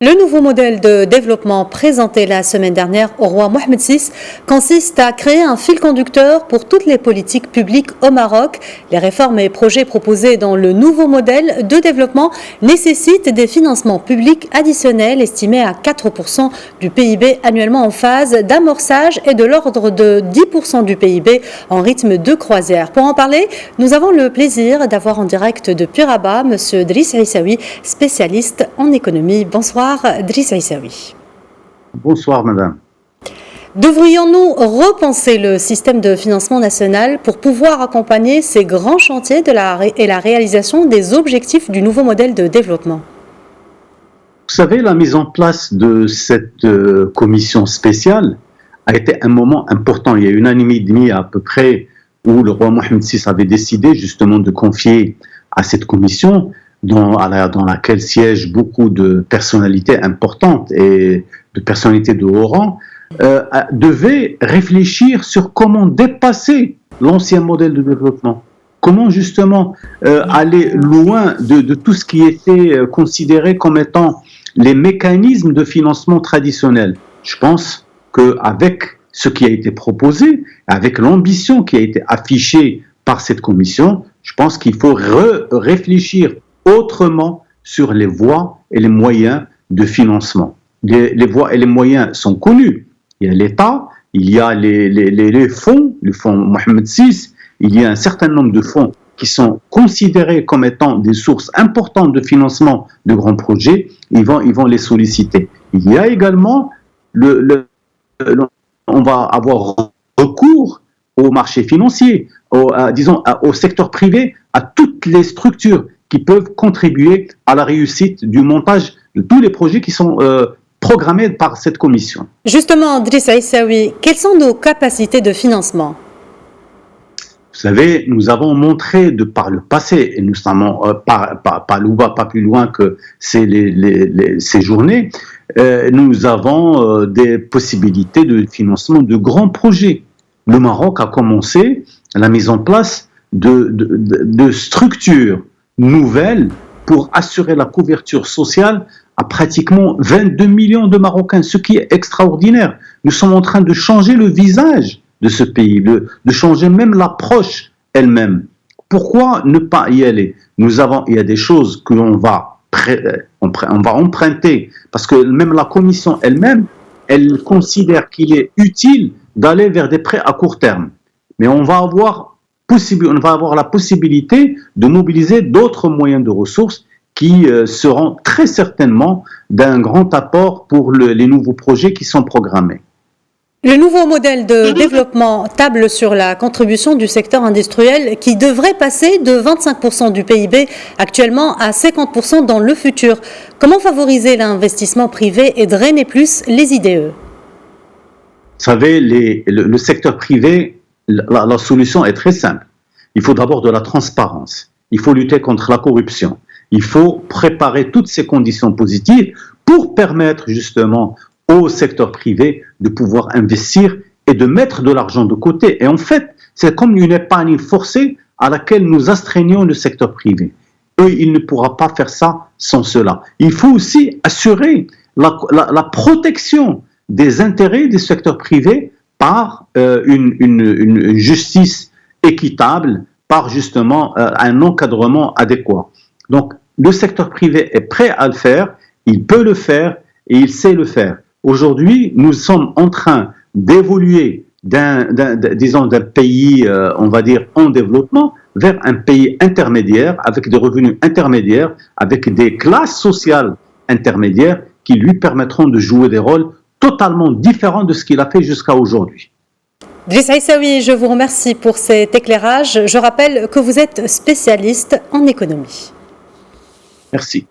Le nouveau modèle de développement présenté la semaine dernière au roi Mohamed VI consiste à créer un fil conducteur pour toutes les politiques publiques au Maroc. Les réformes et projets proposés dans le nouveau modèle de développement nécessitent des financements publics additionnels estimés à 4% du PIB annuellement en phase d'amorçage et de l'ordre de 10% du PIB en rythme de croisière. Pour en parler, nous avons le plaisir d'avoir en direct de Puraba M. Driss Aissaoui, spécialiste en économie. Bonsoir. Driss Aissaoui. Bonsoir madame. Devrions-nous repenser le système de financement national pour pouvoir accompagner ces grands chantiers et la réalisation des objectifs du nouveau modèle de développement? Vous savez, la mise en place de cette commission spéciale a été un moment important. Il y a une année et demie à peu près où le roi Mohamed VI avait décidé justement de confier à cette commission dans laquelle siègent beaucoup de personnalités importantes et de personnalités de haut rang, devait réfléchir sur comment dépasser l'ancien modèle de développement. Comment justement aller loin de tout ce qui était considéré comme étant les mécanismes de financement traditionnels. Je pense qu'avec ce qui a été proposé, avec l'ambition qui a été affichée par cette commission, je pense qu'il faut réfléchir autrement sur les voies et les moyens de financement. Les voies et les moyens sont connus. Il y a l'État, il y a les fonds, le fonds Mohamed VI, il y a un certain nombre de fonds qui sont considérés comme étant des sources importantes de financement de grands projets, ils vont les solliciter. Il y a également, on va avoir recours au marché financier, au secteur privé, à toutes les structures qui peuvent contribuer à la réussite du montage de tous les projets qui sont programmés par cette commission. Justement, Driss Aissaoui, quelles sont nos capacités de financement? Vous savez, nous avons montré de par le passé, et nous sommes pas plus loin que ces journées, nous avons des possibilités de financement de grands projets. Le Maroc a commencé la mise en place de structures nouvelles pour assurer la couverture sociale à pratiquement 22 millions de Marocains, ce qui est extraordinaire. Nous sommes en train de changer le visage de ce pays, de changer même l'approche elle-même. Pourquoi ne pas y aller? Il y a des choses que on va emprunter, parce que même la commission elle-même, elle considère qu'il est utile d'aller vers des prêts à court terme. Mais on va avoir la possibilité de mobiliser d'autres moyens de ressources qui seront très certainement d'un grand apport pour les nouveaux projets qui sont programmés. Le nouveau modèle de développement table sur la contribution du secteur industriel qui devrait passer de 25% du PIB actuellement à 50% dans le futur. Comment favoriser l'investissement privé et drainer plus les IDE? Vous savez, le secteur privé, la solution est très simple. Il faut d'abord de la transparence. Il faut lutter contre la corruption. Il faut préparer toutes ces conditions positives pour permettre justement au secteur privé de pouvoir investir et de mettre de l'argent de côté. Et en fait, c'est comme une épargne forcée à laquelle nous astreignons le secteur privé. Eux, il ne pourra pas faire ça sans cela. Il faut aussi assurer la protection des intérêts du secteur privé par une justice équitable, par justement un encadrement adéquat. Donc, le secteur privé est prêt à le faire, il peut le faire et il sait le faire. Aujourd'hui, nous sommes en train d'évoluer d'un pays, on va dire, en développement, vers un pays intermédiaire, avec des revenus intermédiaires, avec des classes sociales intermédiaires qui lui permettront de jouer des rôles totalement différents de ce qu'il a fait jusqu'à aujourd'hui. Driss Aissaoui, je vous remercie pour cet éclairage. Je rappelle que vous êtes spécialiste en économie. Merci.